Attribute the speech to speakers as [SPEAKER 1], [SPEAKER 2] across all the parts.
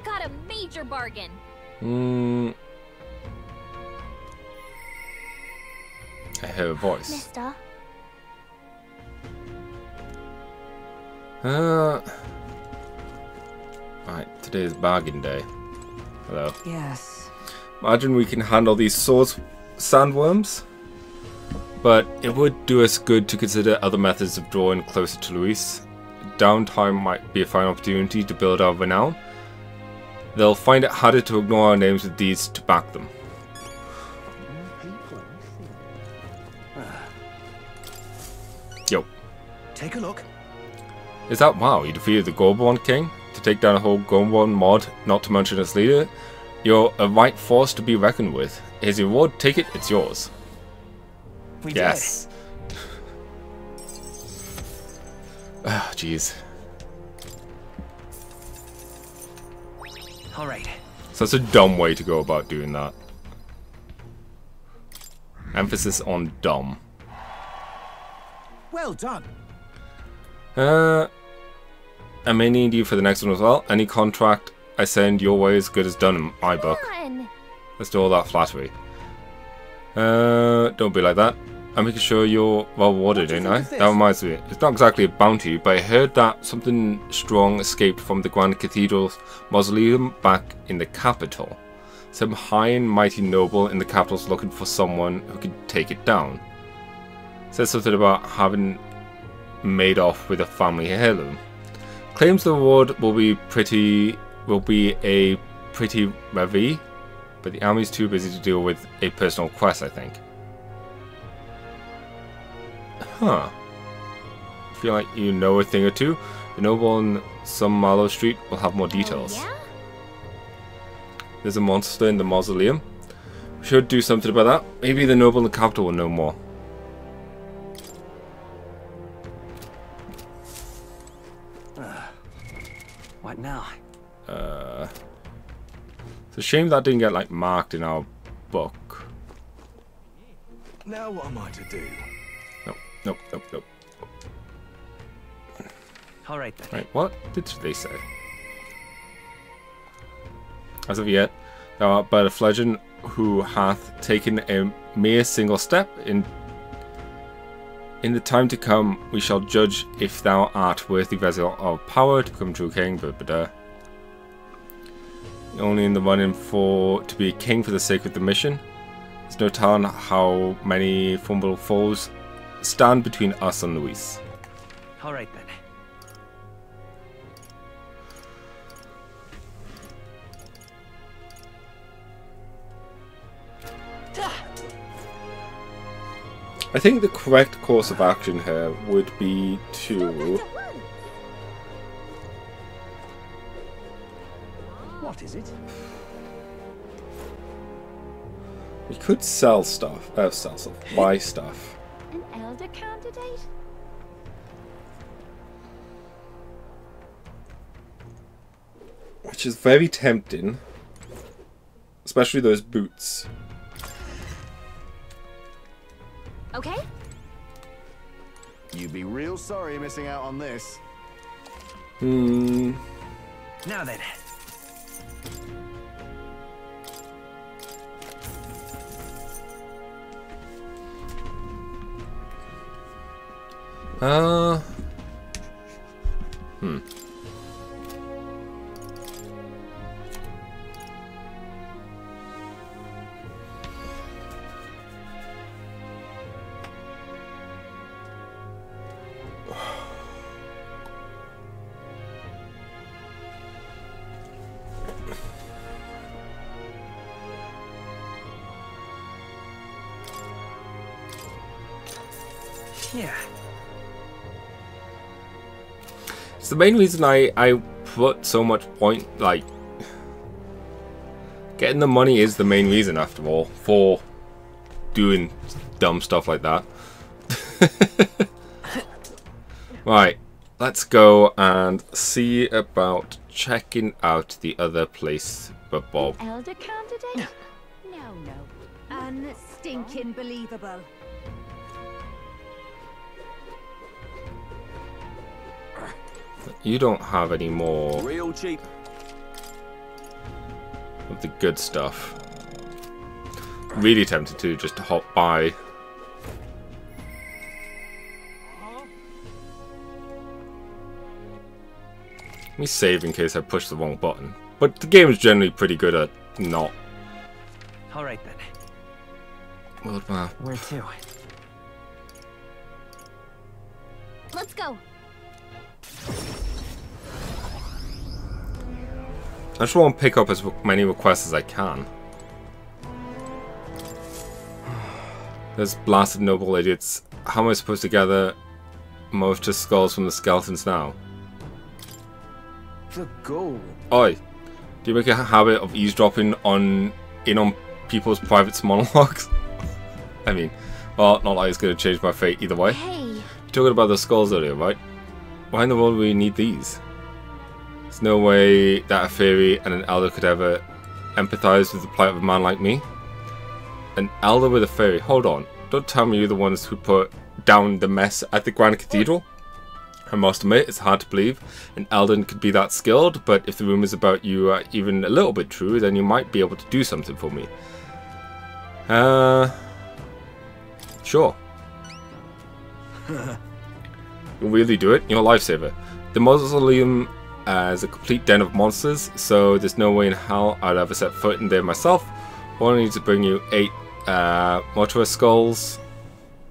[SPEAKER 1] got a major bargain.
[SPEAKER 2] I hear a voice.
[SPEAKER 1] Mister.
[SPEAKER 2] Right, today is bargain day. Hello.
[SPEAKER 3] Yes.
[SPEAKER 2] Imagine we can handle these sandworms. But it would do us good to consider other methods of drawing closer to Luis. Downtime might be a fine opportunity to build our renown. They'll find it harder to ignore our names with deeds to back them. Yo.
[SPEAKER 4] Take a look.
[SPEAKER 2] Is that wow? You defeated the Gorbon King to take down a whole Gorbon mod, not to mention its leader. You're a right force to be reckoned with. Here's your reward. Take it. It's yours.
[SPEAKER 4] We
[SPEAKER 2] Yes. Ah, jeez.
[SPEAKER 4] All right.
[SPEAKER 2] So that's a dumb way to go about doing that. Emphasis on dumb.
[SPEAKER 4] Well done.
[SPEAKER 2] I may need you for the next one as well. Any contract I send your way is good as done in my book. Let's do all that flattery. Don't be like that. I'm making sure you're well rewarded, ain't I? That reminds me. It's not exactly a bounty, but I heard that something strong escaped from the Grand Cathedral's mausoleum back in the capital. Some high and mighty noble in the capital's looking for someone who could take it down. Says something about having made off with a family heirloom. Claims the reward will be a pretty revy, but the army's too busy to deal with a personal quest, I think. Huh. Feel like you know a thing or two. The noble on some Marlow Street will have more details.
[SPEAKER 1] Yeah?
[SPEAKER 2] There's a monster in the mausoleum. We should do something about that. Maybe the noble in the capital will know more.
[SPEAKER 4] What now?
[SPEAKER 2] It's a shame that didn't get like marked in our book.
[SPEAKER 4] Now what am I to do?
[SPEAKER 2] Nope.
[SPEAKER 4] All right then.
[SPEAKER 2] Right, what did they say? As of yet, thou art but a fledgling who hath taken a mere single step. In the time to come, we shall judge if thou art worthy vessel of power to become true king. Only in the running to be a king for the sake of the mission. There's no telling how many formidable foes stand between us and Luis.
[SPEAKER 4] All right then.
[SPEAKER 2] I think the correct course of action here would be to...
[SPEAKER 4] What is it?
[SPEAKER 2] We could sell stuff. Buy stuff.
[SPEAKER 1] An elder candidate?
[SPEAKER 2] Which is very tempting. Especially those boots.
[SPEAKER 1] Okay.
[SPEAKER 5] You'd be real sorry missing out on this.
[SPEAKER 4] Now then. Yeah.
[SPEAKER 2] It's the main reason I put so much point, like, getting the money is the main reason after all for doing dumb stuff like that. Right, let's go and see about checking out the other place, but Bob.
[SPEAKER 1] Elder candidate? No.
[SPEAKER 3] Unstinking believable.
[SPEAKER 2] You don't have any more.
[SPEAKER 5] Real cheap.
[SPEAKER 2] of the good stuff. Really tempted to just hop by. Let me save in case I push the wrong button. But the game is generally pretty good at not.
[SPEAKER 4] Alright then.
[SPEAKER 2] World map.
[SPEAKER 4] Where to?
[SPEAKER 1] Let's go.
[SPEAKER 2] I just want to pick up as many requests as I can. There's blasted noble idiots. How am I supposed to gather most just skulls from the skeletons now?
[SPEAKER 4] The goal.
[SPEAKER 2] Oi, do you make a habit of eavesdropping on people's private monologues? I mean, well, not like it's going to change my fate either way.
[SPEAKER 1] Hey.
[SPEAKER 2] You're talking about the skulls earlier, right? Why in the world do we need these? There's no way that a fairy and an elder could ever empathize with the plight of a man like me. An elder with a fairy? Hold on. Don't tell me you're the ones who put down the mess at the Grand Cathedral. I must admit, it's hard to believe an elder could be that skilled, but if the rumors about you are even a little bit true, then you might be able to do something for me. Sure. You'll really do it? You're a lifesaver. The mausoleum is a complete den of monsters, so there's no way in hell I'd ever set foot in there myself. All I need to bring you 8 mortuary skulls.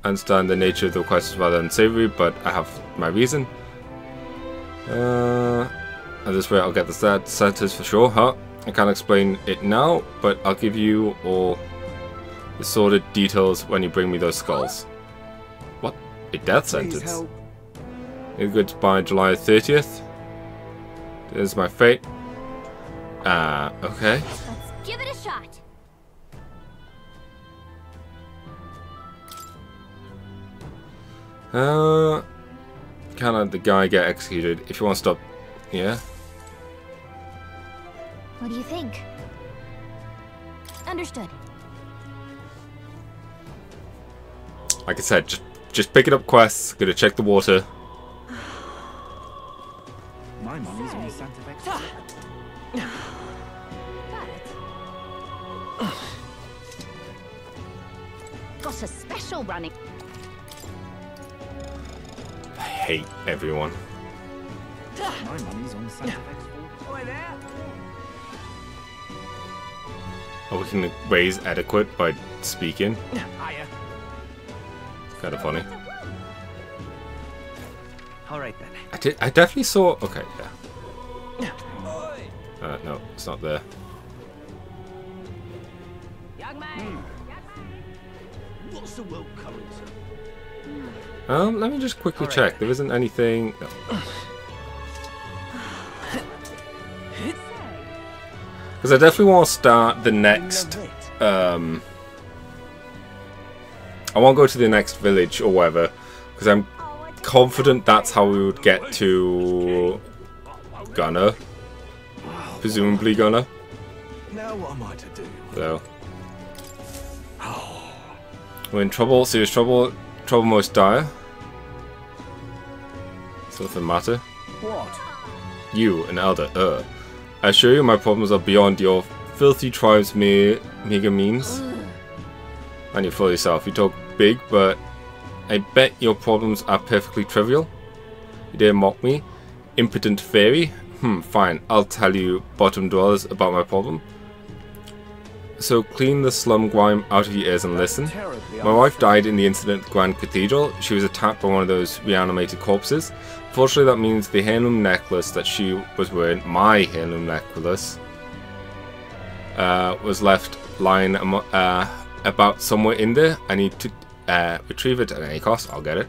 [SPEAKER 2] I understand the nature of the request is rather unsavory, but I have my reason. At this rate I'll get the sentence for sure, huh? I can't explain it now, but I'll give you all the sordid details when you bring me those skulls. What? A death sentence? You're good by July 30th. There's my fate. Okay.
[SPEAKER 1] Let's give it a shot.
[SPEAKER 2] Can't the guy get executed if you want to stop? Yeah.
[SPEAKER 1] What do you think? Understood.
[SPEAKER 2] Like I said, just picking up quests. Gonna check the water.
[SPEAKER 4] My money's on Santa Fe.
[SPEAKER 3] Got a special running.
[SPEAKER 2] I hate everyone.
[SPEAKER 4] My money's on Santa Fe. Oi there.
[SPEAKER 2] Oh, we can raise adequate by speaking.
[SPEAKER 4] Hiya.
[SPEAKER 2] Kind of funny.
[SPEAKER 4] Alright then.
[SPEAKER 2] I definitely saw. Okay, yeah. No, it's not there.
[SPEAKER 4] Young man. What's the world coming to?
[SPEAKER 2] Let me just quickly check. There isn't anything. No. Because I definitely want to start the next. I want to go to the next village or whatever, because I'm confident that's how we would get to Gunner. Presumably Gunner.
[SPEAKER 5] Now what am I to do?
[SPEAKER 2] So we're in trouble, serious trouble, trouble most dire. Something matter?
[SPEAKER 5] What?
[SPEAKER 2] You, an elder, I assure you my problems are beyond your filthy tribe's meager means. And you fool yourself, you talk big, but I bet your problems are perfectly trivial. You dare mock me? Impotent fairy? Fine, I'll tell you bottom dwellers about my problem. So clean the slum grime out of your ears and listen. My wife died in the incident at the Grand Cathedral. She was attacked by one of those reanimated corpses. Fortunately, that means the heirloom necklace that she was wearing, my heirloom necklace, was left lying about somewhere in there. I need to retrieve it at any cost. I'll get it.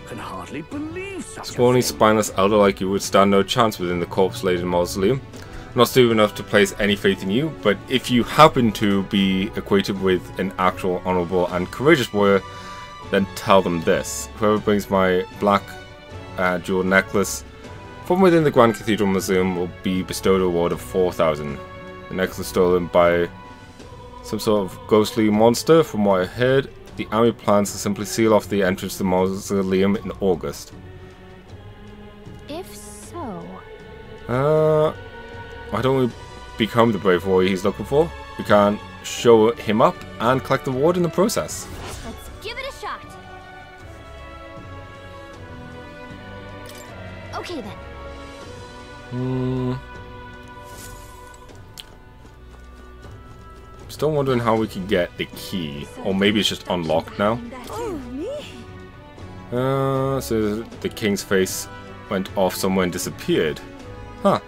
[SPEAKER 4] Can hardly believe such
[SPEAKER 2] Scrawny, spineless elder like you would stand no chance within the corpse-laden mausoleum. I'm not stupid enough to place any faith in you, but if you happen to be equated with an actual honourable and courageous warrior, then tell them this. Whoever brings my black jeweled necklace from within the Grand Cathedral Museum will be bestowed a reward of 4,000. The necklace stolen by some sort of ghostly monster. From what I heard, the army plans to simply seal off the entrance to the mausoleum in August.
[SPEAKER 1] If so...
[SPEAKER 2] Why don't we become the brave warrior he's looking for, we can show him up and collect the reward in the process.
[SPEAKER 1] Let's give it a shot. Okay then.
[SPEAKER 2] Still wondering how we can get the key, or maybe it's just unlocked now. So the king's face went off somewhere and disappeared. Huh.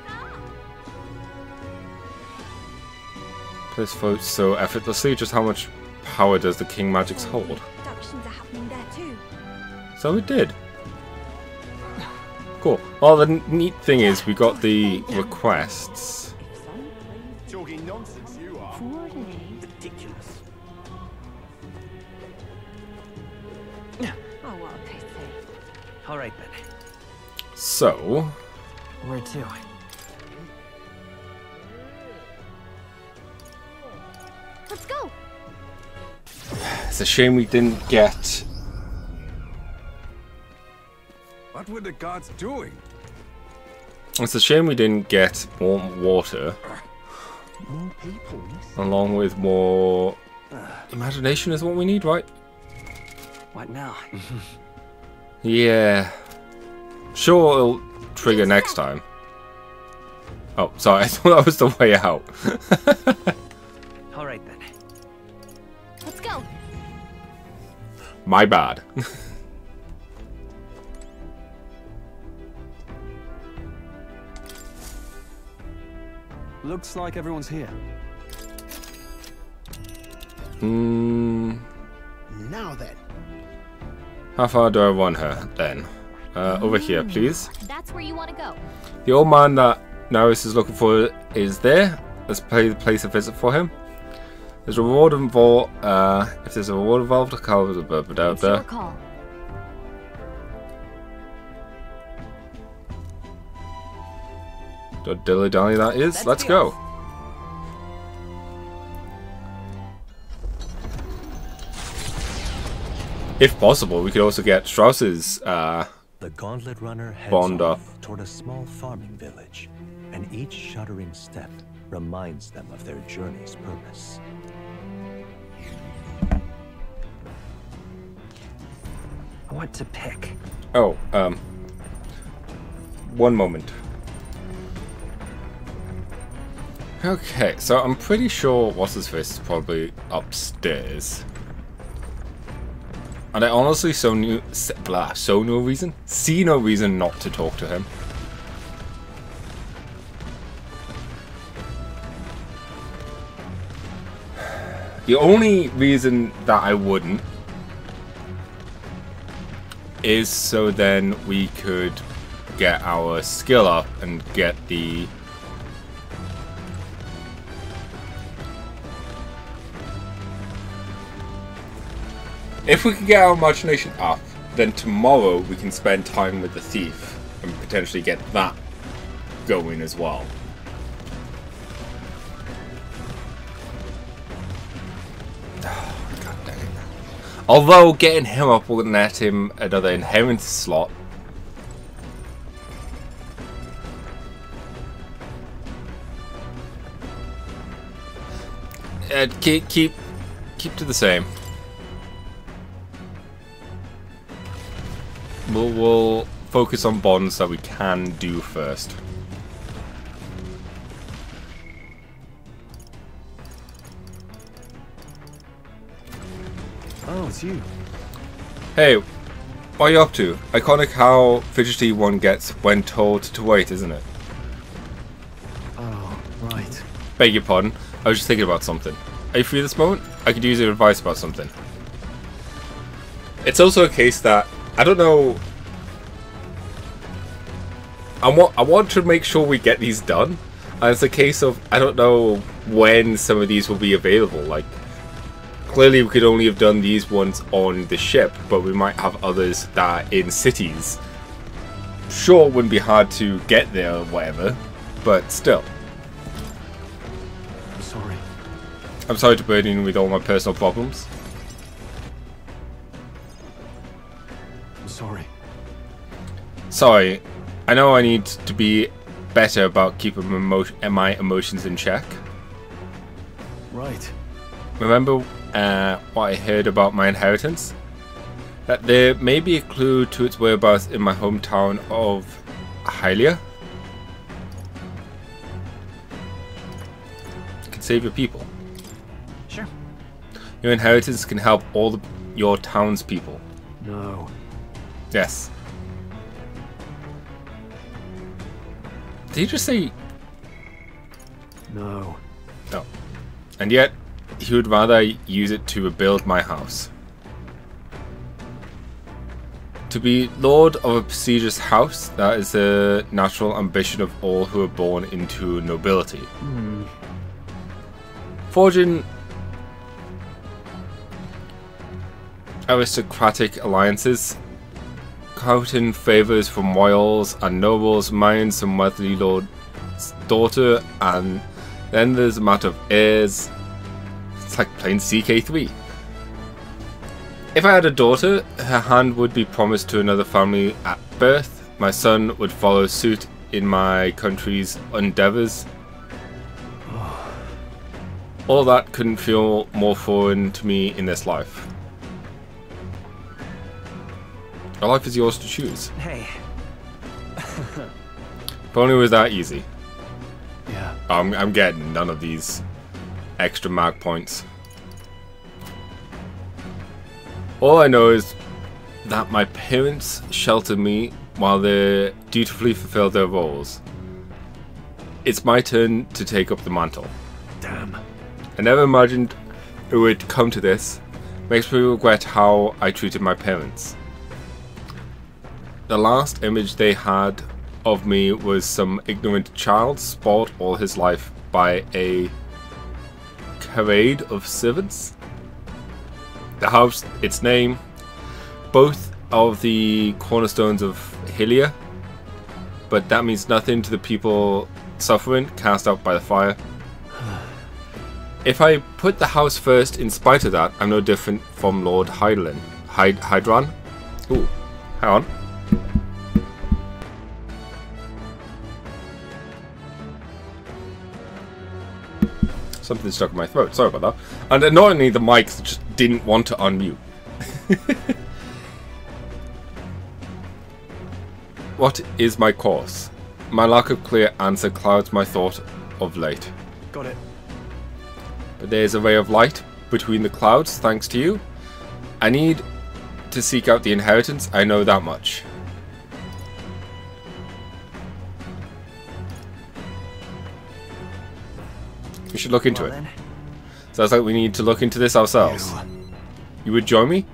[SPEAKER 2] Place floats so effortlessly. Just how much power does the king magics hold?
[SPEAKER 3] Abductions are happening there too.
[SPEAKER 2] So it did. Cool. Well, the neat thing is we got the requests.
[SPEAKER 5] Talking nonsense, you are. Ridiculous.
[SPEAKER 3] Oh, what a pity.
[SPEAKER 4] All right then.
[SPEAKER 2] So,
[SPEAKER 4] Where to?
[SPEAKER 1] Let's go.
[SPEAKER 2] it's a shame we didn't get.
[SPEAKER 5] What were the guards doing?
[SPEAKER 2] It's a shame we didn't get warm water,
[SPEAKER 5] More people.
[SPEAKER 2] along with more imagination is what we need, right?
[SPEAKER 4] What now?
[SPEAKER 2] Yeah. Sure, it'll trigger next time. Oh, sorry, I thought that was the way out.
[SPEAKER 4] All right then.
[SPEAKER 1] Let's go.
[SPEAKER 2] My bad.
[SPEAKER 5] Looks like everyone's here.
[SPEAKER 6] Now then.
[SPEAKER 2] How far do I want her, then? Over here, please.
[SPEAKER 1] That's where you want to go.
[SPEAKER 2] The old man that Naris is looking for is there. Let's place a visit for him. There's a reward involved. If there's a reward involved,
[SPEAKER 1] It's your call.
[SPEAKER 2] Dilly dally that is. Let's go. If possible, we could also get Strauss's
[SPEAKER 7] The gauntlet runner heads
[SPEAKER 2] Bond up.
[SPEAKER 7] off toward a small farming village, and each shuddering step reminds them of their journey's purpose.
[SPEAKER 4] What to pick?
[SPEAKER 2] Oh, one moment. Okay, so I'm pretty sure what's his face is probably upstairs. And I honestly see no reason not to talk to him. The only reason that I wouldn't is so then we could get our skill up and get the if we can get our imagination up, then tomorrow we can spend time with the thief and potentially get that going as well. God dang it. Although getting him up will net him another inheritance slot. Keep to the same. We'll focus on bonds that we can do first.
[SPEAKER 5] Oh, it's you.
[SPEAKER 2] Hey, what are you up to? Iconic how fidgety one gets when told to wait, isn't it?
[SPEAKER 5] Oh, right.
[SPEAKER 2] Beg your pardon. I was just thinking about something. Are you free this moment? I could use your advice about something. It's also a case that I don't know. I want to make sure we get these done. And it's a case of I don't know when some of these will be available. Like clearly we could only have done these ones on the ship, but we might have others that are in cities. Sure, it wouldn't be hard to get there or whatever, but still.
[SPEAKER 5] I'm sorry.
[SPEAKER 2] I'm sorry to burden you with all my personal problems.
[SPEAKER 5] I'm sorry.
[SPEAKER 2] Sorry, I know I need to be better about keeping my emotions in check.
[SPEAKER 5] Right.
[SPEAKER 2] Remember what I heard about my inheritance? That there may be a clue to its whereabouts in my hometown of Hylia. You can save your people.
[SPEAKER 4] Sure.
[SPEAKER 2] Your inheritance can help all your townspeople.
[SPEAKER 5] No.
[SPEAKER 2] Yes. Did he just say
[SPEAKER 5] No.
[SPEAKER 2] no? And yet, he would rather use it to rebuild my house. To be lord of a prestigious house, that is the natural ambition of all who are born into nobility. Forging aristocratic alliances, courting favours from royals and nobles, marrying some wealthy lord's daughter, and then there's a matter of heirs. It's like playing CK3. If I had a daughter, her hand would be promised to another family at birth. My son would follow suit in my country's endeavours. All that couldn't feel more foreign to me in this life. Our life is yours to choose.
[SPEAKER 4] Hey.
[SPEAKER 2] If only it was that easy.
[SPEAKER 5] Yeah.
[SPEAKER 2] I'm getting none of these extra mag points. All I know is that my parents sheltered me while they dutifully fulfilled their roles. It's my turn to take up the mantle.
[SPEAKER 5] Damn.
[SPEAKER 2] I never imagined it would come to this. Makes me regret how I treated my parents. The last image they had of me was some ignorant child spoiled all his life by a charade of servants. The house, its name, both of the cornerstones of Hylia, but that means nothing to the people suffering, cast out by the fire. If I put the house first in spite of that, I'm no different from Lord Hydran. Ooh, hang on. Something stuck in my throat, sorry about that. And annoyingly, the mic just didn't want to unmute. What is my course? My lack of clear answer clouds my thought of late.
[SPEAKER 5] Got it.
[SPEAKER 2] But there's a ray of light between the clouds, thanks to you. I need to seek out the inheritance, I know that much. We should look into it. Sounds like we need to look into this ourselves. You would join me?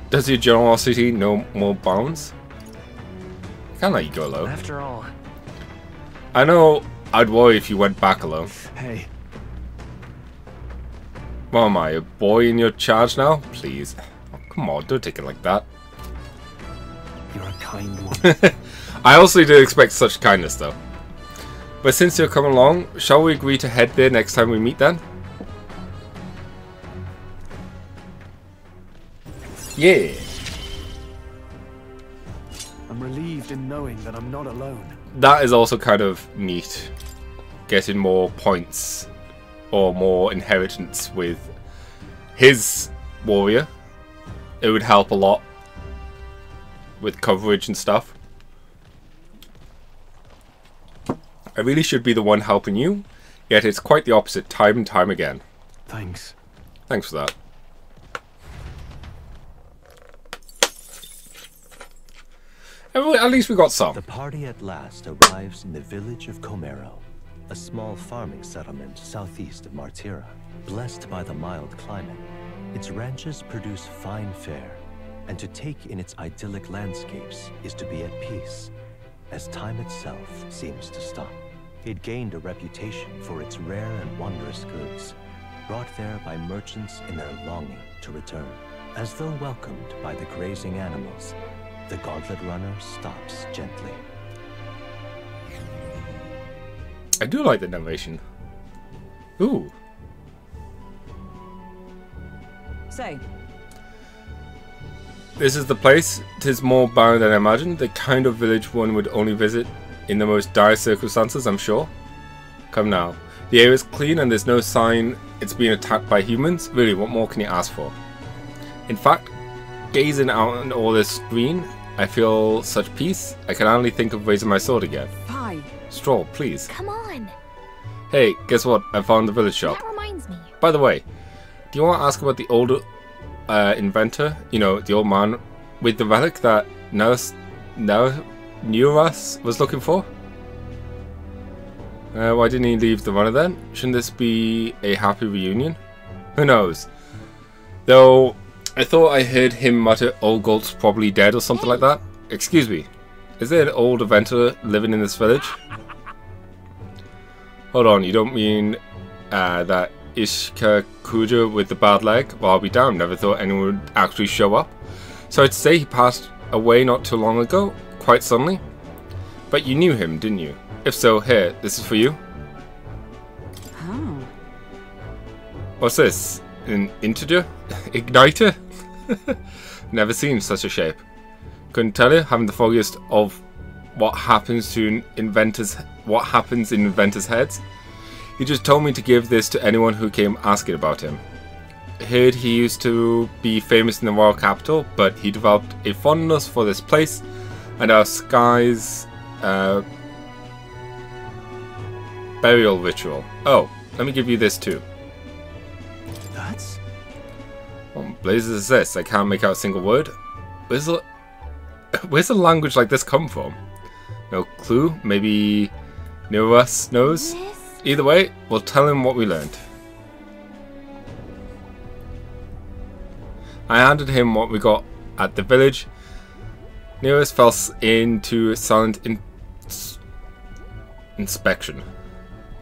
[SPEAKER 2] Does your generosity know more bounds? I can't let you go alone.
[SPEAKER 4] After all.
[SPEAKER 2] I know I'd worry if you went back alone.
[SPEAKER 5] Hey.
[SPEAKER 2] What am I, a boy in your charge now? Please. Oh, come on, don't take it like that.
[SPEAKER 5] You're a kind one.
[SPEAKER 2] I also did expect such kindness though. But since you're coming along, shall we agree to head there next time we meet then? Yeah.
[SPEAKER 5] I'm relieved in knowing that I'm not alone.
[SPEAKER 2] That is also kind of neat. Getting more points or more inheritance with his warrior. It would help a lot with coverage and stuff. I really should be the one helping you, yet it's quite the opposite time and time again.
[SPEAKER 5] Thanks.
[SPEAKER 2] Thanks for that. At least we got some.
[SPEAKER 7] The party at last arrives in the village of Comero, a small farming settlement southeast of Martira. Blessed by the mild climate, its ranches produce fine fare, and to take in its idyllic landscapes is to be at peace, as time itself seems to stop. It gained a reputation for its rare and wondrous goods, brought there by merchants in their longing to return. As though welcomed by the grazing animals, the gauntlet runner stops gently.
[SPEAKER 2] I do like the narration. Ooh.
[SPEAKER 3] So,
[SPEAKER 2] This is the place. 'Tis more barren than I imagined. The kind of village one would only visit in the most dire circumstances, I'm sure. Come now. The air is clean and there's no sign it's being attacked by humans. Really, what more can you ask for? In fact, gazing out on all this green, I feel such peace, I can only think of raising my sword again.
[SPEAKER 3] Fine.
[SPEAKER 2] Straw, please.
[SPEAKER 1] Come on.
[SPEAKER 2] Hey, guess what? I found the village shop.
[SPEAKER 1] That reminds me.
[SPEAKER 2] By the way, do you want to ask about the old inventor? You know, the old man with the relic that Neuras was looking for? Why didn't he leave the runner then? Shouldn't this be a happy reunion? Who knows? Though, I thought I heard him mutter, "Old Galt's probably dead," or something like that. Excuse me, is there an old inventor living in this village? Hold on, you don't mean that Ishka Kuja with the bad leg? Well, I'll be damned, never thought anyone would actually show up. So I'd say he passed away not too long ago, quite suddenly. But you knew him, didn't you? If so, here, this is for you.
[SPEAKER 3] Oh.
[SPEAKER 2] What's this? An integer? Igniter? Never seen such a shape. Couldn't tell you, haven't the foggiest of what happens in inventors' heads. He just told me to give this to anyone who came asking about him. Heard he used to be famous in the royal capital, but he developed a fondness for this place and our sky's burial ritual. Oh, let me give you this too.
[SPEAKER 5] That's...
[SPEAKER 2] What blazes is this? I can't make out a single word. Where's a language like this come from? No clue. Maybe Neuras knows?
[SPEAKER 1] This?
[SPEAKER 2] Either way, we'll tell him what we learned. I handed him what we got at the village. Neuras fell into silent inspection.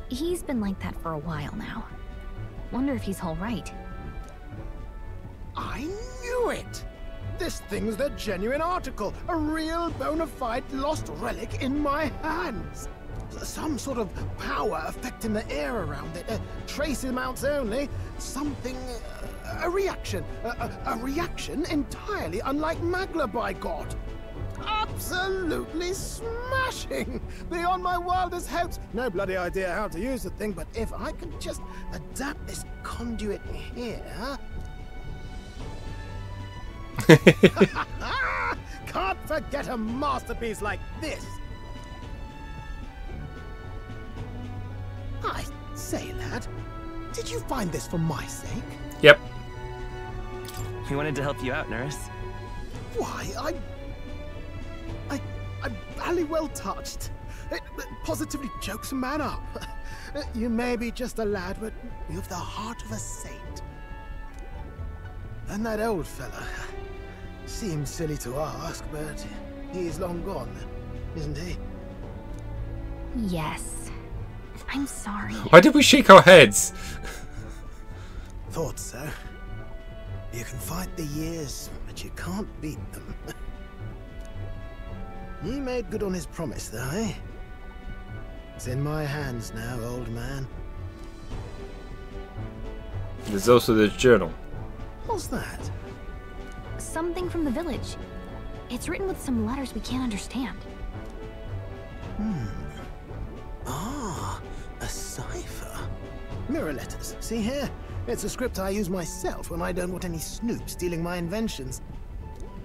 [SPEAKER 1] He's been like that for a while now. Wonder if he's all right.
[SPEAKER 6] I knew it! This thing's the genuine article, a real bona fide lost relic in my hands. Some sort of power affecting the air around it, trace amounts only, something, a reaction entirely unlike Magla, by God. Absolutely smashing! Beyond my wildest hopes. No bloody idea how to use the thing, but if I can just adapt this conduit here... Can't forget a masterpiece like this! I say, lad, did you find this for my sake?
[SPEAKER 2] Yep.
[SPEAKER 8] We wanted to help you out, nurse.
[SPEAKER 6] Why, I'm bally well touched. It positively chokes a man up. You may be just a lad, but you've the heart of a saint. And that old fella, seems silly to ask, but he's long gone, isn't he?
[SPEAKER 1] Yes. I'm sorry.
[SPEAKER 2] Why did we shake our heads?
[SPEAKER 6] Thought so. You can fight the years, but you can't beat them. He made good on his promise, though, eh? It's in my hands now, old man.
[SPEAKER 2] There's also the journal.
[SPEAKER 6] What's that?
[SPEAKER 1] Something from the village. It's written with some letters we can't understand.
[SPEAKER 6] Ah, a cipher. Mirror letters. See here? It's a script I use myself when I don't want any snoop stealing my inventions.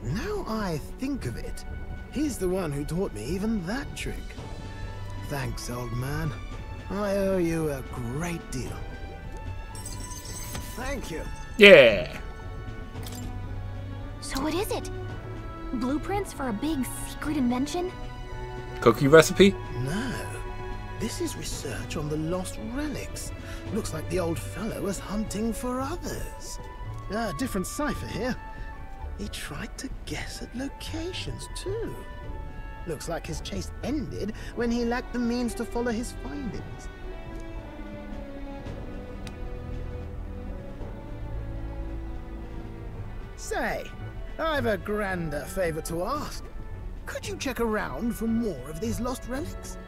[SPEAKER 6] Now I think of it, he's the one who taught me even that trick. Thanks, old man. I owe you a great deal. Thank you.
[SPEAKER 2] Yeah.
[SPEAKER 1] So what is it? Blueprints for a big secret invention?
[SPEAKER 2] Cookie recipe?
[SPEAKER 6] No. This is research on the lost relics. Looks like the old fellow was hunting for others. Different cipher here. He tried to guess at locations, too. Looks like his chase ended when he lacked the means to follow his findings. Say, I've a grander favor to ask. Could you check around for more of these lost relics?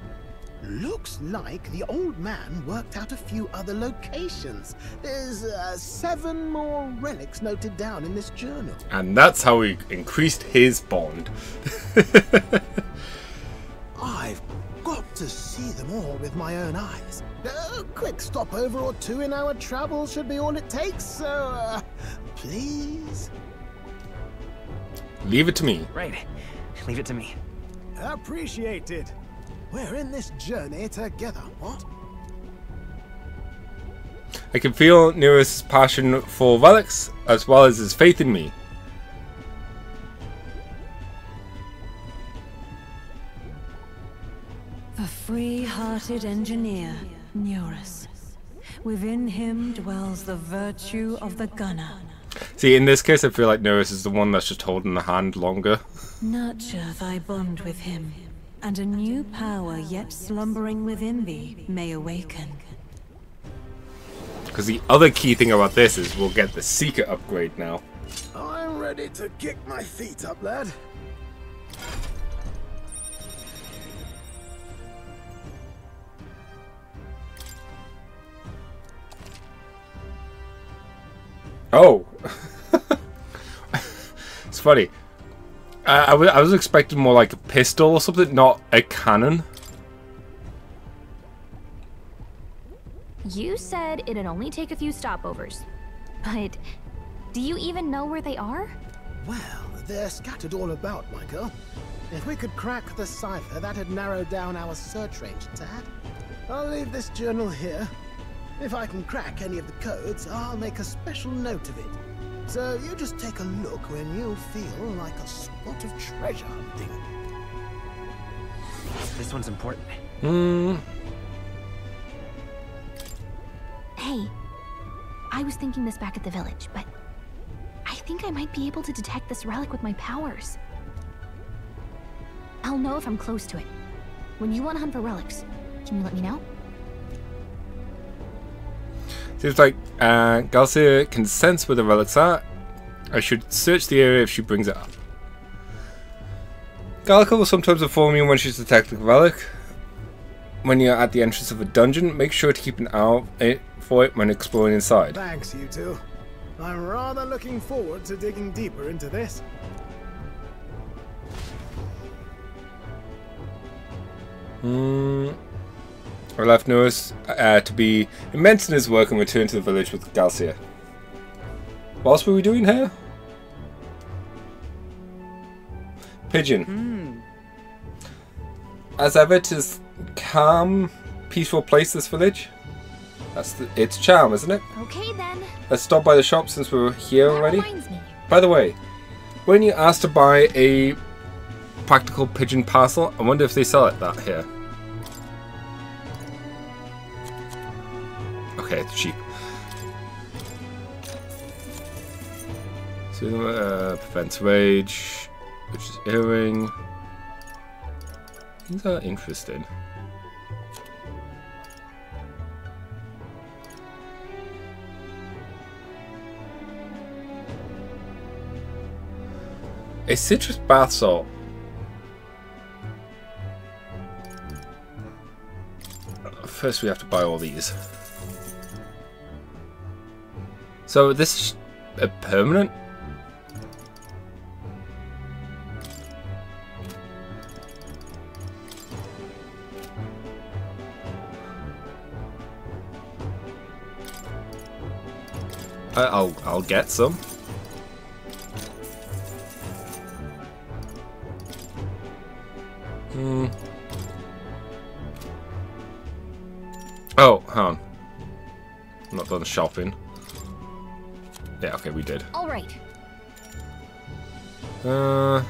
[SPEAKER 6] Looks like the old man worked out a few other locations. There's 7 more relics noted down in this journal.
[SPEAKER 2] And that's how he increased his bond.
[SPEAKER 6] I've to see them all with my own eyes. A quick stopover or two in our travels should be all it takes, so, please?
[SPEAKER 2] Leave it to me.
[SPEAKER 8] Right. Leave it to me.
[SPEAKER 6] Appreciated. We're in this journey together, what?
[SPEAKER 2] I can feel Nero's passion for relics, as well as his faith in me.
[SPEAKER 3] The free-hearted engineer, Neurus. Within him dwells the virtue of the gunner.
[SPEAKER 2] See, in this case, I feel like Neros is the one that's just holding the hand longer.
[SPEAKER 3] Nurture thy bond with him, and a new power yet slumbering within thee may awaken.
[SPEAKER 2] Because the other key thing about this is we'll get the Seeker upgrade now.
[SPEAKER 6] I'm ready to kick my feet up, lad.
[SPEAKER 2] Oh! It's funny. I was expecting more like a pistol or something, not a cannon.
[SPEAKER 1] You said it'd only take a few stopovers. But do you even know where they are?
[SPEAKER 6] Well, they're scattered all about, my girl. If we could crack the cipher, that'd narrow down our search range a tad. I'll leave this journal here. If I can crack any of the codes, I'll make a special note of it. So you just take a look when you feel like a spot of treasure hunting.
[SPEAKER 8] This one's important.
[SPEAKER 1] Hey, I was thinking this back at the village, but I think I might be able to detect this relic with my powers. I'll know if I'm close to it. When you want to hunt for relics, can you let me know?
[SPEAKER 2] Seems like Garcia can sense where the relics are. I should search the area if she brings it up. Gallica will sometimes inform you when she's detecting a relic. When you're at the entrance of a dungeon, make sure to keep an eye out for it when exploring inside.
[SPEAKER 6] Thanks, you two. I'm rather looking forward to digging deeper into this.
[SPEAKER 2] I left Neros to be immense in his work and returned to the village with Garcia. What else were we doing here? Pigeon. As ever, it is calm, peaceful place, this village. That's its charm, isn't it?
[SPEAKER 1] Okay then.
[SPEAKER 2] Let's stop by the shop since we're here already.
[SPEAKER 1] Reminds me.
[SPEAKER 2] By the way, when you asked to buy a practical pigeon parcel, I wonder if they sell it that here. Okay, it's cheap. So, prevents rage, which is earring. These are interesting. A citrus bath salt. First, we have to buy all these. So this is a permanent? I'll get some. Oh, hang on. I'm not done shopping. Yeah, okay, we did.
[SPEAKER 1] All right.
[SPEAKER 6] Now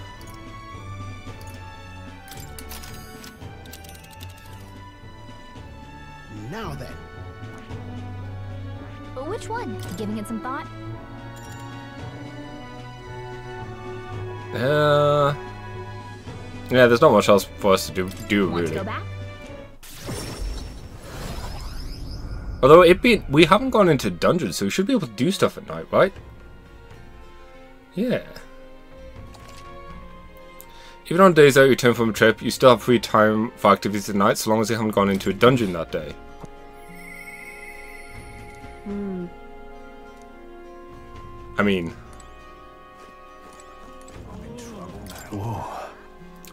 [SPEAKER 6] then.
[SPEAKER 1] Which one? Giving it some thought?
[SPEAKER 2] Yeah, there's not much else for us to do
[SPEAKER 1] Want
[SPEAKER 2] really.
[SPEAKER 1] to go back?
[SPEAKER 2] Although we haven't gone into dungeons, so we should be able to do stuff at night, right? Yeah. Even on days out you return from a trip, you still have free time for activities at night, so long as you haven't gone into a dungeon that day. I mean...
[SPEAKER 7] Whoa.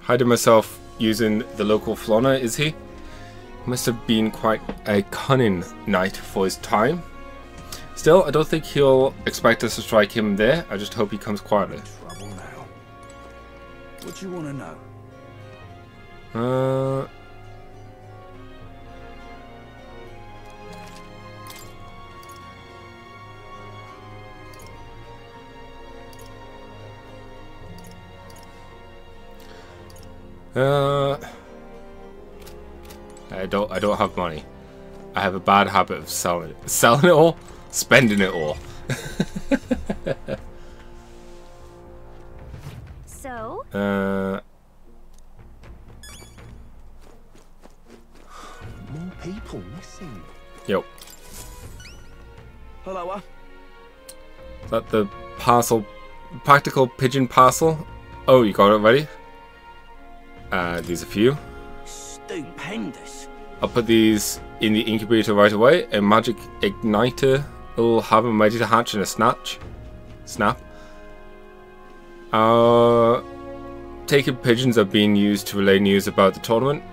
[SPEAKER 2] Hiding myself using the local fauna, is he? Must have been quite a cunning knight for his time. Still, I don't think he'll expect us to strike him there. I just hope he comes quietly.
[SPEAKER 5] Trouble now. What do you want to know?
[SPEAKER 2] I don't have money. I have a bad habit of selling it all, spending it all.
[SPEAKER 1] So?
[SPEAKER 5] More people missing.
[SPEAKER 2] Yep.
[SPEAKER 5] Hello.
[SPEAKER 2] Is that the parcel? Practical pigeon parcel? Oh, you got it ready? These are for you.
[SPEAKER 5] Stupendous.
[SPEAKER 2] I'll put these in the incubator right away. A magic igniter will have them ready to hatch in a snap. Taken pigeons are being used to relay news about the tournament.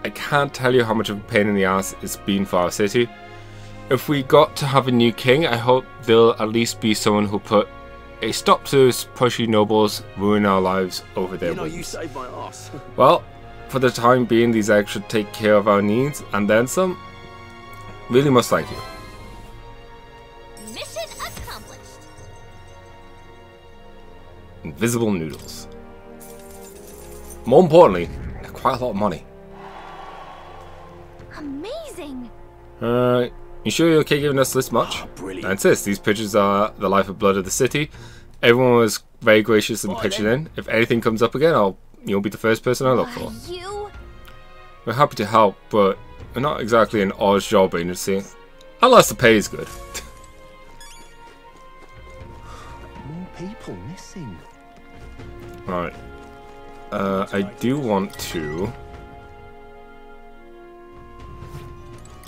[SPEAKER 2] I can't tell you how much of a pain in the ass it's been for our city. If we got to have a new king, I hope there'll at least be someone who'll put a stop to those pushy nobles ruin our lives over their whims.
[SPEAKER 5] You saved my ass.
[SPEAKER 2] Well, for the time being, these eggs should take care of our needs and then some. Really must thank you.
[SPEAKER 1] Mission accomplished.
[SPEAKER 2] Invisible noodles. More importantly, they're quite a lot of money.
[SPEAKER 1] Amazing.
[SPEAKER 2] You sure you're okay giving us this much?
[SPEAKER 5] Brilliant.
[SPEAKER 2] I insist. These pigeons are the lifeblood of the city. Everyone was very gracious and pitching in. If anything comes up again, you'll be the first person I look for.
[SPEAKER 1] You?
[SPEAKER 2] We're happy to help, but we're not exactly an odd job agency. Unless the pay is good.
[SPEAKER 5] More people missing.
[SPEAKER 2] Right. I do want to...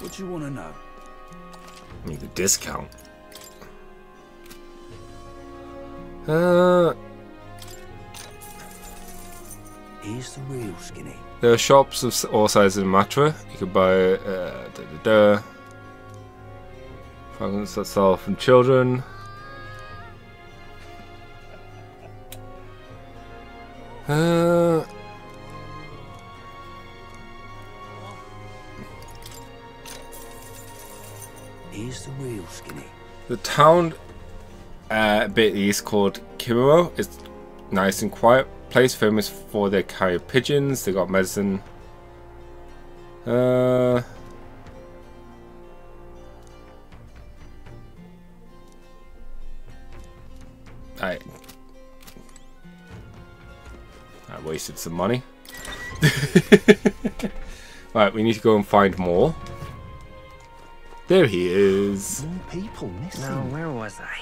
[SPEAKER 5] What do you want to know?
[SPEAKER 2] I need a discount.
[SPEAKER 5] Here's the real skinny.
[SPEAKER 2] There are shops of all sizes in Matra. You could buy fragments that sell from children.
[SPEAKER 5] Here's the real skinny.
[SPEAKER 2] The town a bit east called Kimuro is nice and quiet place, famous for their carrier pigeons. They got medicine. I wasted some money. Right, we need to go and find more. There he is.
[SPEAKER 5] More people missing.
[SPEAKER 8] Now, where was I?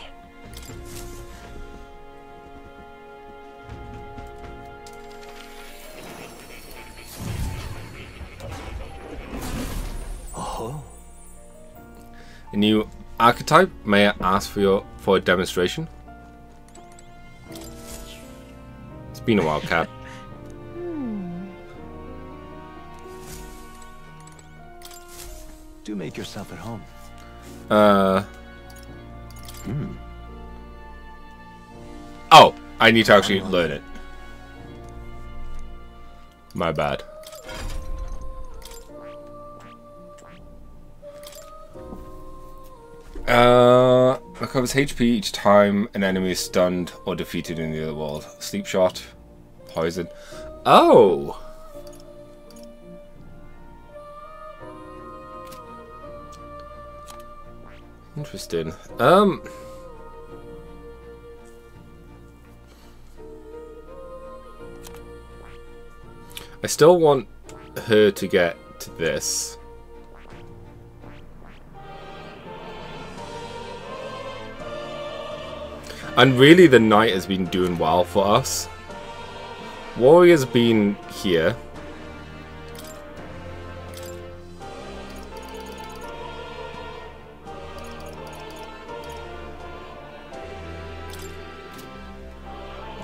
[SPEAKER 5] Oh.
[SPEAKER 2] A new archetype. May I ask for a demonstration? It's been a while, Cat.
[SPEAKER 7] Do make yourself at home.
[SPEAKER 2] Oh, I need to actually learn it. My bad. Recovers HP each time an enemy is stunned or defeated in the other world. Sleep shot, poison. Oh! Interesting. I still want her to get to this. And really the knight has been doing well for us. Warrior's been here.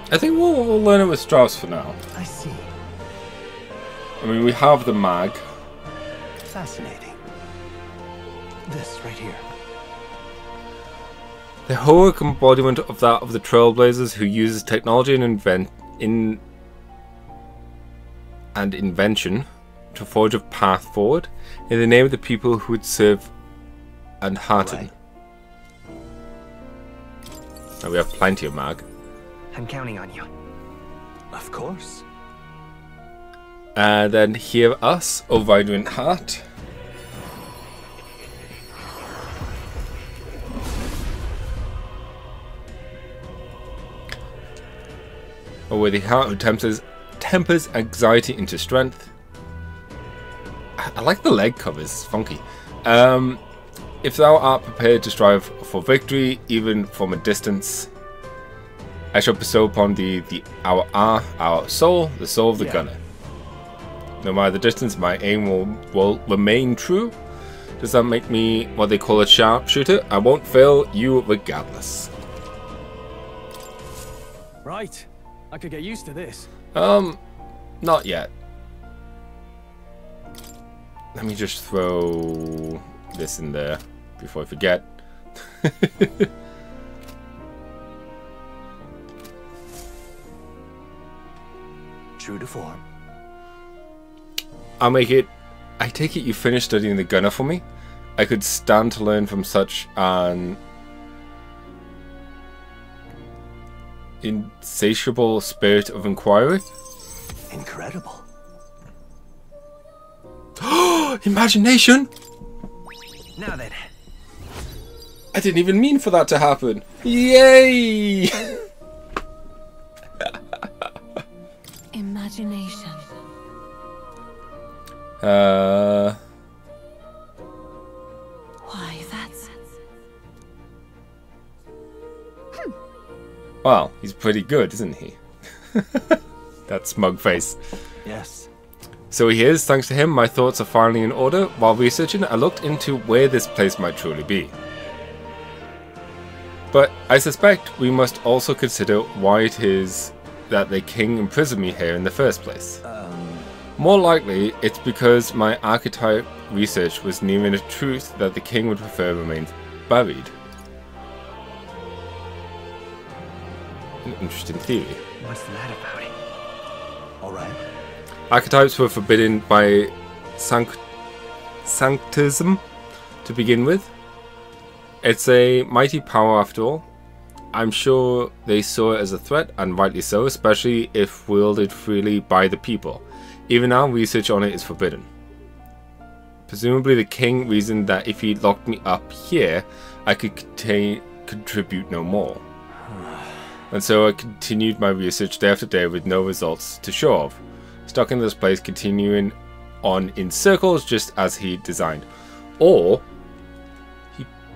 [SPEAKER 2] I think we'll learn it with Strauss for now.
[SPEAKER 6] I see.
[SPEAKER 2] I mean, we have the mag.
[SPEAKER 7] fascinating. This right here.
[SPEAKER 2] The heroic embodiment of that of the Trailblazers who uses technology and invention to forge a path forward in the name of the people who would serve and hearten.
[SPEAKER 7] Right.
[SPEAKER 2] Now we have plenty of mag.
[SPEAKER 8] I'm counting on you.
[SPEAKER 7] Of course.
[SPEAKER 2] And then hear us, O Vibrant Heart. A worthy heart who tempers anxiety into strength. I like the leg covers, it's funky. If thou art prepared to strive for victory, even from a distance, I shall bestow upon thee our soul, the soul of the gunner. No matter the distance, my aim will remain true. Does that make me what they call a sharpshooter? I won't fail you regardless.
[SPEAKER 4] Right. I could get used to this.
[SPEAKER 2] Not yet. Let me just throw this in there before I forget.
[SPEAKER 7] True to form.
[SPEAKER 2] I'll make it. I take it you finished studying the gunner for me. I could stand to learn from such an insatiable spirit of inquiry.
[SPEAKER 7] Incredible.
[SPEAKER 2] Imagination!
[SPEAKER 8] Now then.
[SPEAKER 2] I didn't even mean for that to happen. Yay!
[SPEAKER 3] Imagination. Why, that's...
[SPEAKER 2] Well, he's pretty good, isn't he? That smug face.
[SPEAKER 7] Yes.
[SPEAKER 2] So he is. Thanks to him, my thoughts are finally in order. While researching, I looked into where this place might truly be. But I suspect we must also consider why it is that the king imprisoned me here in the first place. More likely, it's because my archetype research was nearing a truth that the king would prefer remains buried. An interesting theory.
[SPEAKER 8] What's that about it?
[SPEAKER 7] Alright.
[SPEAKER 2] Archetypes were forbidden by sanctism to begin with. It's a mighty power after all. I'm sure they saw it as a threat, and rightly so, especially if wielded freely by the people. Even now, research on it is forbidden. Presumably the king reasoned that if he locked me up here, I could contribute no more. And so I continued my research day after day with no results to show of. Stuck in this place, continuing on in circles just as he designed. Or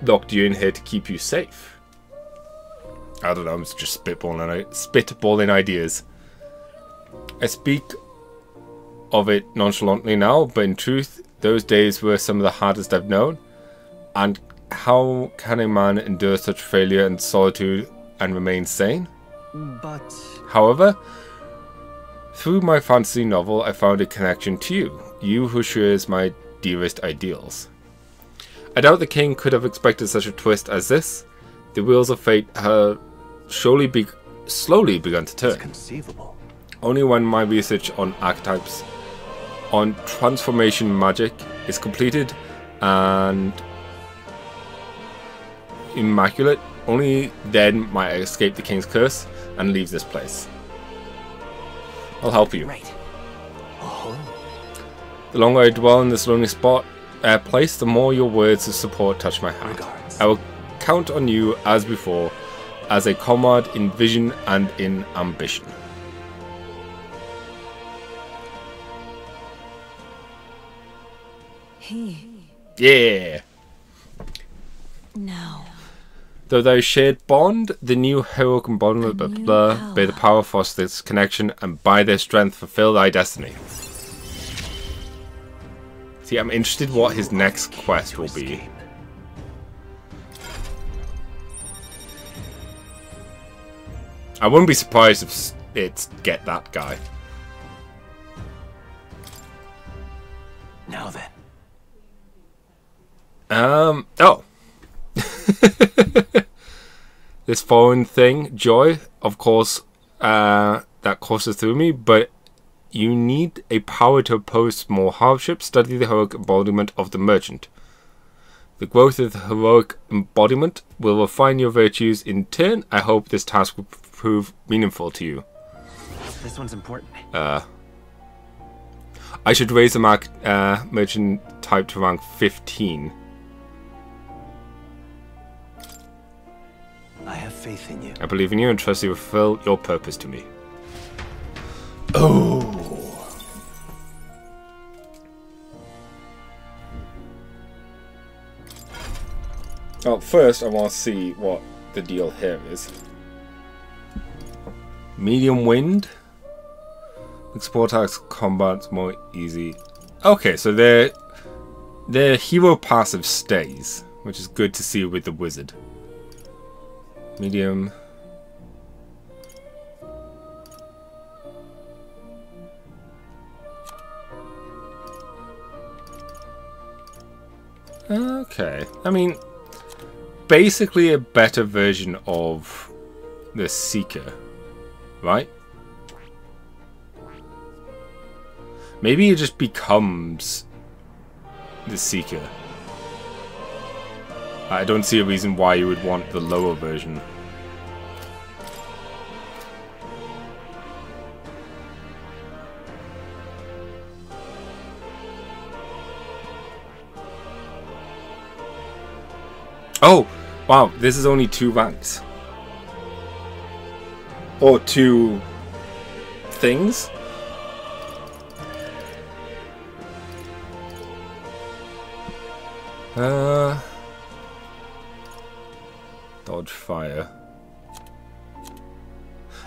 [SPEAKER 2] locked you in here to keep you safe. I don't know, I'm just spitballing ideas. I speak of it nonchalantly now, but in truth, those days were some of the hardest I've known. And how can a man endure such failure and solitude and remain sane?
[SPEAKER 7] But...
[SPEAKER 2] However, through my fantasy novel, I found a connection to you, you who shares my dearest ideals. I doubt the king could have expected such a twist as this. The wheels of fate have slowly begun to turn.
[SPEAKER 7] It's conceivable.
[SPEAKER 2] Only when my research on archetypes, on transformation magic is completed and immaculate, only then might I escape the king's curse and leave this place. I'll help you.
[SPEAKER 8] Right.
[SPEAKER 7] Oh.
[SPEAKER 2] The longer I dwell in this lonely place, the more your words of support touch my heart.
[SPEAKER 7] Regards.
[SPEAKER 2] I will count on you as before, as a comrade in vision and in ambition. Yeah!
[SPEAKER 3] No.
[SPEAKER 2] Though thou shared bond, the new heroic embodiment bear the power foster this connection, and by their strength fulfill thy destiny. See, I'm interested what his next quest will be. I wouldn't be surprised if it's get that guy.
[SPEAKER 7] Now then.
[SPEAKER 2] Oh. This foreign thing, joy, of course, that courses through me, but you need a power to oppose small hardship. Study the heroic embodiment of the merchant. The growth of the heroic embodiment will refine your virtues in turn. I hope this task will prove meaningful to you.
[SPEAKER 8] This one's important.
[SPEAKER 2] I should raise the merchant type to rank 15.
[SPEAKER 7] I have faith in you.
[SPEAKER 2] I believe in you and trust you will fulfill your purpose to me. Oh. Well, first I want to see what the deal here is. Medium wind. Export attacks combat's more easy. Okay, so their hero passive stays, which is good to see with the wizard. Medium. Okay, I mean, basically a better version of the Seeker, right? Maybe it just becomes the Seeker. I don't see a reason why you would want the lower version. Oh! Wow, this is only 2 ranks. Or 2 things? Dodge fire.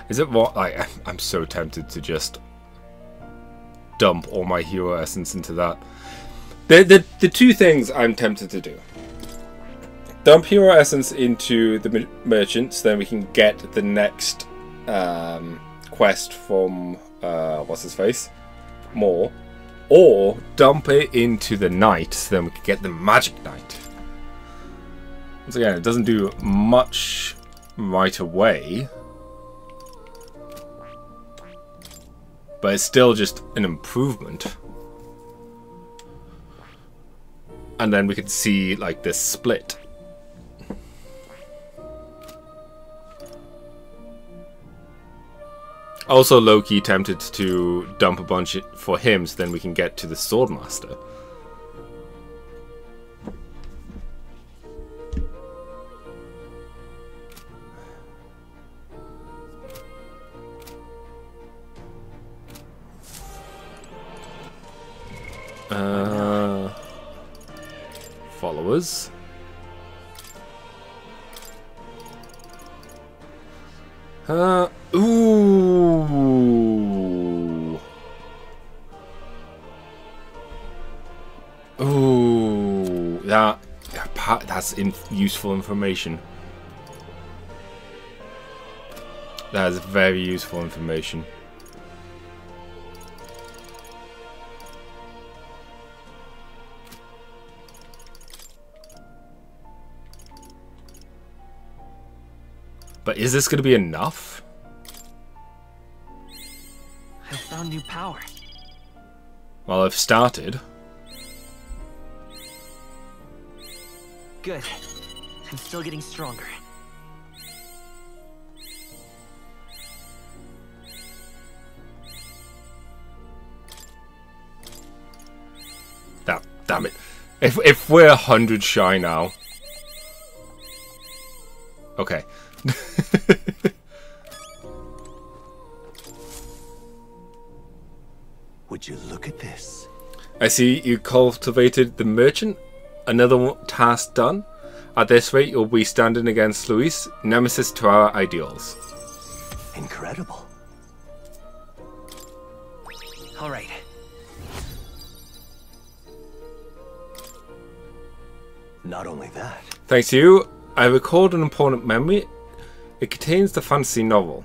[SPEAKER 2] Is it what? Like, I'm so tempted to just dump all my hero essence into that. The 2 things I'm tempted to do. Dump hero essence into the merchants, then we can get the next quest from what's his face? More. Or dump it into the knight, so then we can get the magic knight. Once again, it doesn't do much right away, but it's still just an improvement. And then we can see like this split. Also low-key tempted to dump a bunch for him so then we can get to the Swordmaster. Followers. Ooh. Ooh. That's useful information. That is very useful information. But is this going to be enough?
[SPEAKER 8] I found new power.
[SPEAKER 2] Well, I've started.
[SPEAKER 8] Good. I'm still getting stronger.
[SPEAKER 2] Damn it. If we're 100 shy now. Okay.
[SPEAKER 7] Would you look at this?
[SPEAKER 2] I see you cultivated the merchant. Another task done. At this rate, you'll be standing against Luis, nemesis to our ideals.
[SPEAKER 7] Incredible.
[SPEAKER 8] All right.
[SPEAKER 7] Not only that.
[SPEAKER 2] Thanks to you, I recalled an important memory. It contains the fantasy novel.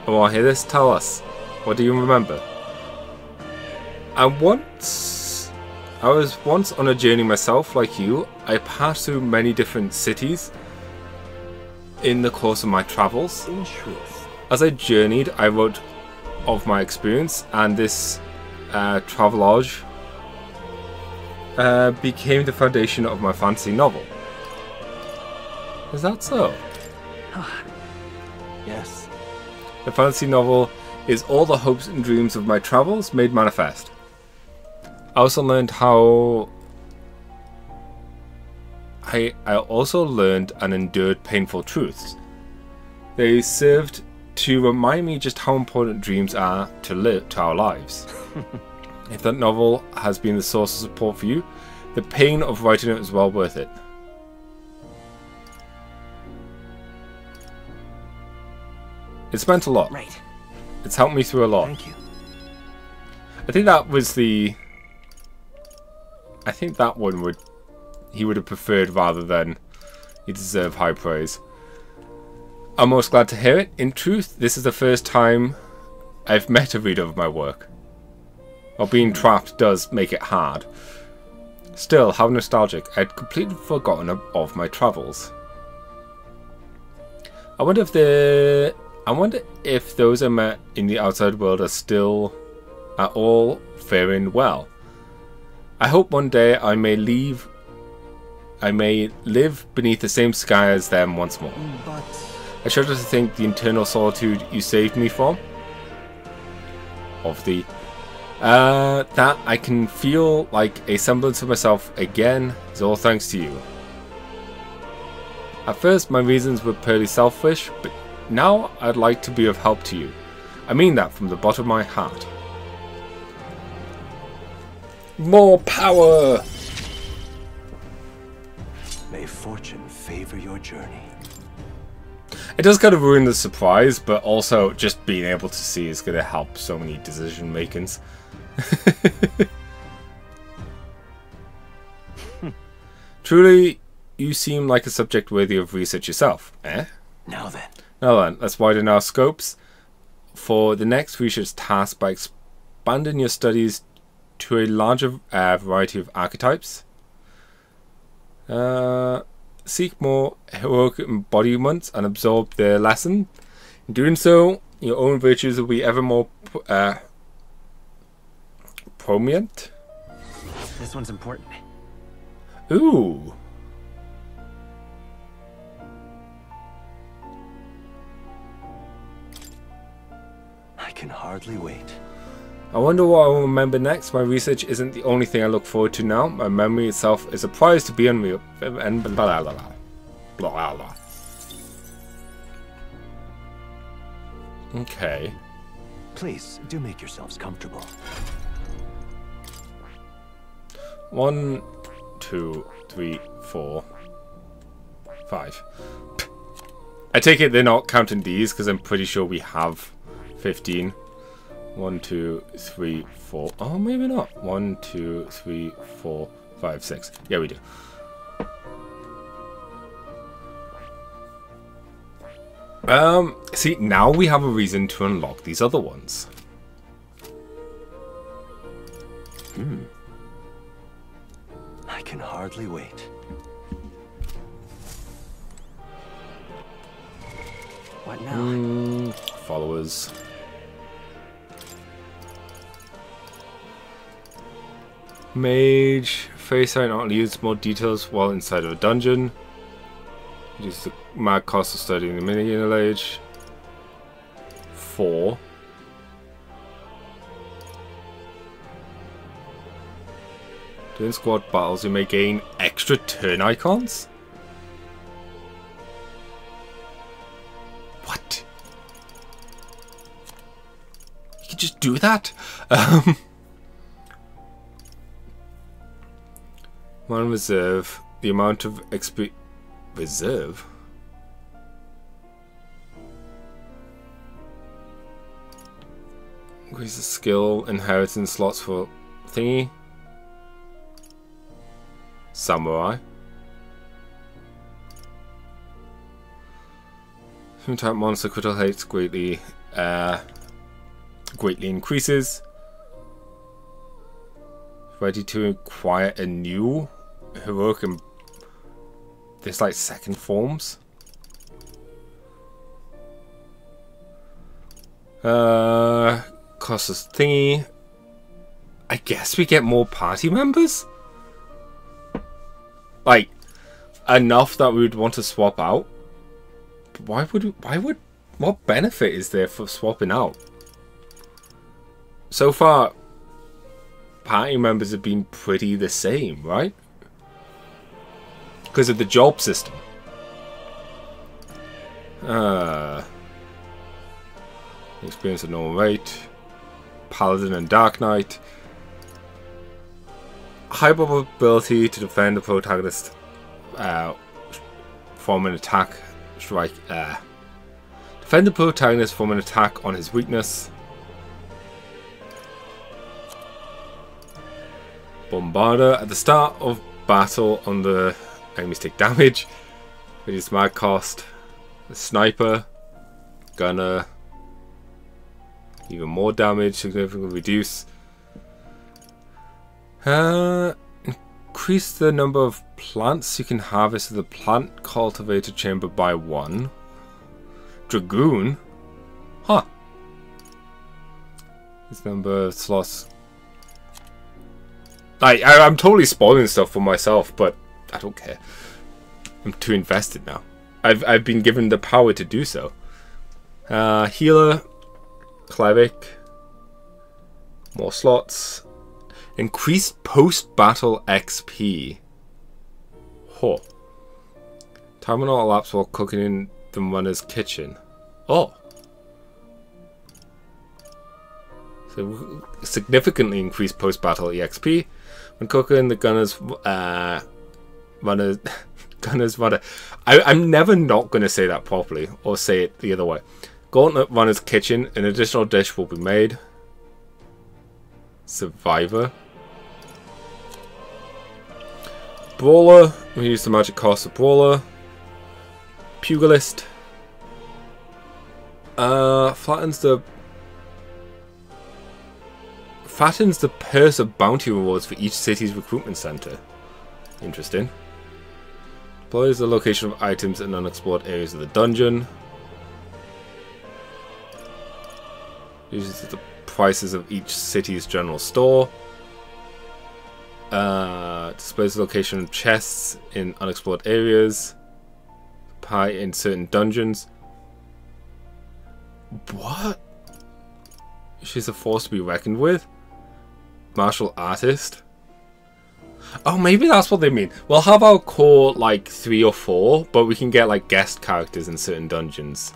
[SPEAKER 2] I want to hear this. Tell us. What do you remember? I once I was once on a journey myself, like you. I passed through many different cities in the course of my travels.
[SPEAKER 7] In truth,
[SPEAKER 2] As I journeyed, I wrote of my experience, and this travelogue became the foundation of my fantasy novel. Is that so?
[SPEAKER 7] yes.
[SPEAKER 2] The fantasy novel is all the hopes and dreams of my travels made manifest. I also learned how... I also learned and endured painful truths. They served to remind me just how important dreams are to our lives. If that novel has been the source of support for you, the pain of writing it is well worth it. It's meant a lot.
[SPEAKER 8] Right.
[SPEAKER 2] It's helped me through a lot.
[SPEAKER 7] Thank you.
[SPEAKER 2] I think that was the... I think that one he would have preferred rather than you deserve high praise. I'm most glad to hear it. In truth, this is the first time I've met a reader of my work. While being trapped does make it hard. Still, how nostalgic. I'd completely forgotten of my travels. I wonder if those I met in the outside world are all faring well. I hope one day I may live beneath the same sky as them once more.
[SPEAKER 7] But
[SPEAKER 2] I shudder to think the internal solitude you saved me from. That I can feel like a semblance of myself again is all thanks to you. At first my reasons were purely selfish, but now I'd like to be of help to you. I mean that from the bottom of my heart. More power!
[SPEAKER 7] may fortune favor your journey.
[SPEAKER 2] It does kind of ruin the surprise, but also just being able to see is going to help so many decision makings. Truly, you seem like a subject worthy of research yourself, eh?
[SPEAKER 7] Now then,
[SPEAKER 2] Let's widen our scopes for the next research task by expanding your studies to a larger variety of archetypes. Seek more heroic embodiments and absorb their lesson. In doing so, your own virtues will be ever more prominent.
[SPEAKER 8] This one's important.
[SPEAKER 2] Ooh.
[SPEAKER 7] I can hardly wait.
[SPEAKER 2] I wonder what I will remember next. My research isn't the only thing I look forward to now. My memory itself is a prize to be unreal. And blah blah blah blah. Blah blah. Okay.
[SPEAKER 7] Please do make yourselves comfortable.
[SPEAKER 2] 1, 2, 3, 4, 5. I take it they're not counting these because I'm pretty sure we have 15. 1, 2, 3, 4. Oh, maybe not. 1, 2, 3, 4, 5, 6. Yeah, we do. See, now we have a reason to unlock these other ones.
[SPEAKER 7] I can hardly wait.
[SPEAKER 8] What now?
[SPEAKER 2] Followers. Mage. Fairy sight not leaves more details while inside of a dungeon. Reduce the mad cost of studying the mini-unit age. 4. During squad battles, you may gain extra turn icons. What? You can just do that? One reserve. The amount of XP reserve. Increase the skill inheritance slots for thingy. Samurai. Human type monster critical hits greatly ready to acquire a new heroic and this like second forms. Costs us thingy. I guess we get more party members? Like, enough that we would want to swap out? But what benefit is there for swapping out? So far, party members have been pretty the same, right? Because of the job system. Experience at normal rate. Paladin and Dark Knight. High probability to defend the protagonist from an attack. Strike. Defend the protagonist from an attack on his weakness. Bombarder. At the start of battle on the enemies take damage. Reduce mag cost. The sniper. Gunner. Even more damage. Significantly reduce. Increase the number of plants you can harvest in the plant cultivator chamber by 1. Dragoon? Huh. This number of slots. I'm totally spoiling stuff for myself, but I don't care. I'm too invested now. I've been given the power to do so. Healer. Cleric. More slots. Increased post-battle XP. Huh. Time will not elapse while cooking in the runner's kitchen. Oh. So significantly increased post-battle EXP when cooking the gunner's runner. I'm never not going to say that properly or say it the other way. Gauntlet runner's kitchen. An additional dish will be made. Survivor. Brawler. We use the magic cost of Brawler. Pugilist. Fattens the purse of bounty rewards for each city's recruitment center. Interesting. Deploys the location of items in unexplored areas of the dungeon. Uses the prices of each city's general store. Displays the location of chests in unexplored areas. Pie in certain dungeons. What? She's a force to be reckoned with? Martial artist? Oh, maybe that's what they mean. We'll have our core like 3 or 4, but we can get like guest characters in certain dungeons.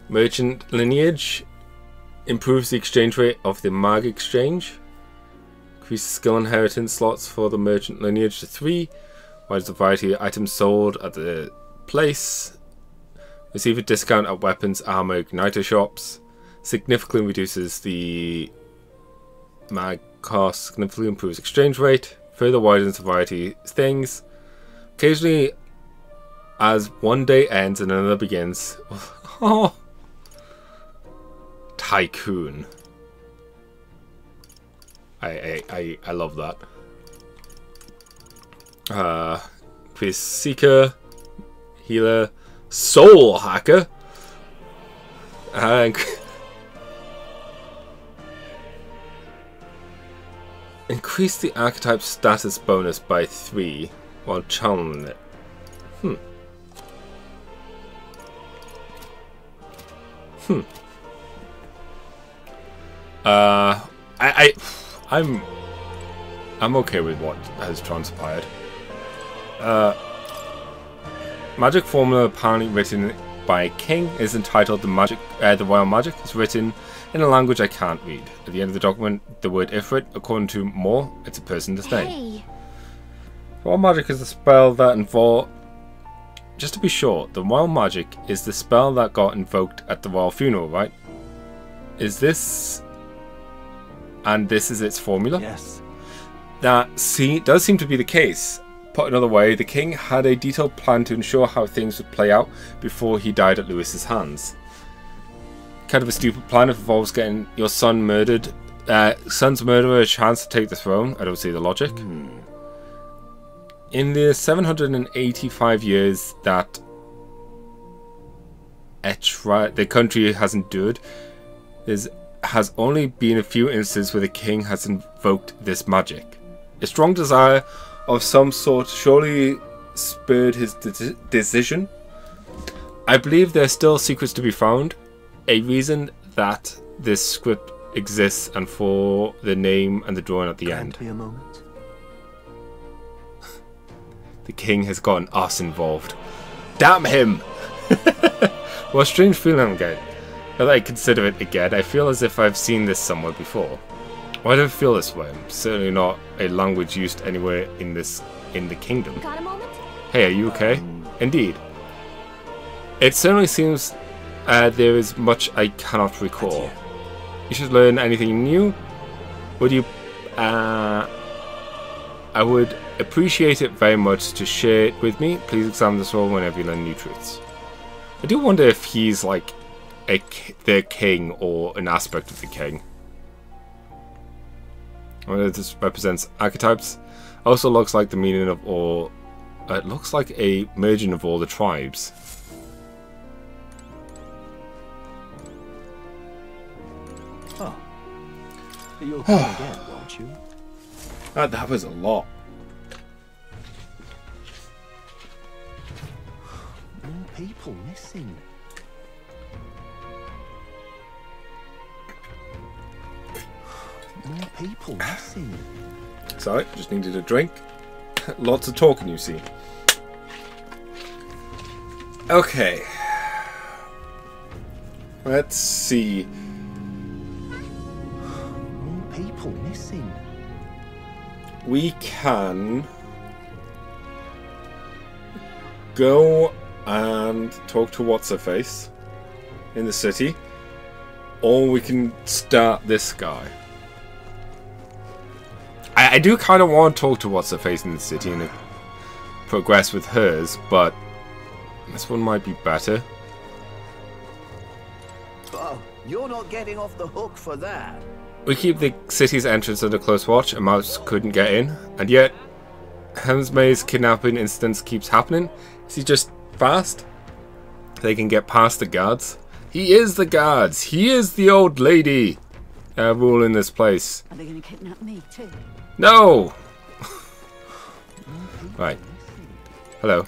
[SPEAKER 2] Merchant lineage. Improves the exchange rate of the mag exchange. Increases skill inheritance slots for the merchant lineage to 3. Widens the variety of items sold at the place. Receive a discount at weapons, armor, igniter shops. Significantly reduces the mag cost. Significantly improves exchange rate. Further widens the variety of things. Occasionally, as one day ends and another begins. Oh. Tycoon. I love that. Priest Seeker, Healer, Soul Hacker, and increase the archetype status bonus by 3 while channeling it. I'm okay with what has transpired. Magic formula apparently written by a king is entitled the Royal Magic. It's written in a language I can't read. At the end of the document, the word Ifrit, according to Moore, it's a person's name.
[SPEAKER 1] Hey.
[SPEAKER 2] Royal Magic is a spell that involves... Just to be sure, the Royal Magic is the spell that got invoked at the royal funeral, right? Is this... And this is its formula?
[SPEAKER 8] Yes.
[SPEAKER 2] That does seem to be the case. Put another way, the king had a detailed plan to ensure how things would play out before he died at Lewis's hands. Kind of a stupid plan if it involves getting your son murdered son's murderer a chance to take the throne. I don't see the logic. In the 785 years that the country has endured, there has only been a few instances where the king has invoked this magic. A strong desire of some sort surely spurred his decision. I believe there are still secrets to be found. A reason that this script exists, and for the name and the drawing at the end.
[SPEAKER 7] Me a moment.
[SPEAKER 2] The king has gotten us involved. Damn him! What a strange feeling I'm getting. Now that I consider it again, I feel as if I've seen this somewhere before. Why do I feel this way? Certainly not a language used anywhere in the kingdom.
[SPEAKER 1] Got a moment?
[SPEAKER 2] Hey, are you okay? Indeed. It certainly seems there is much I cannot recall. You should learn anything new. Would you? I would appreciate it very much to share it with me. Please examine this role whenever you learn new truths. I do wonder if he's like their king or an aspect of the king. Whether this represents archetypes. Also looks like the meaning of all. It looks like a merging of all the tribes.
[SPEAKER 7] Oh. You'll come again, won't you?
[SPEAKER 2] That was a lot.
[SPEAKER 7] More people missing. More people missing.
[SPEAKER 2] Sorry, just needed a drink. Lots of talking, you see. Okay. Let's see.
[SPEAKER 7] More people missing.
[SPEAKER 2] We can go and talk to What's-Her-Face in the city, or we can start this guy. I do kind of want to talk to What's-Her-Face in the city and progress with hers, but this one might be better.
[SPEAKER 5] Oh, you're not getting off the hook for that.
[SPEAKER 2] We keep the city's entrance under close watch. A mouse couldn't get in, and yet Hemsmay's kidnapping instance keeps happening. Is he just fast? They can get past the guards. He is the guards. He is the old lady ruling this place.
[SPEAKER 3] Are they going to kidnap me too?
[SPEAKER 2] No! Right. Hello.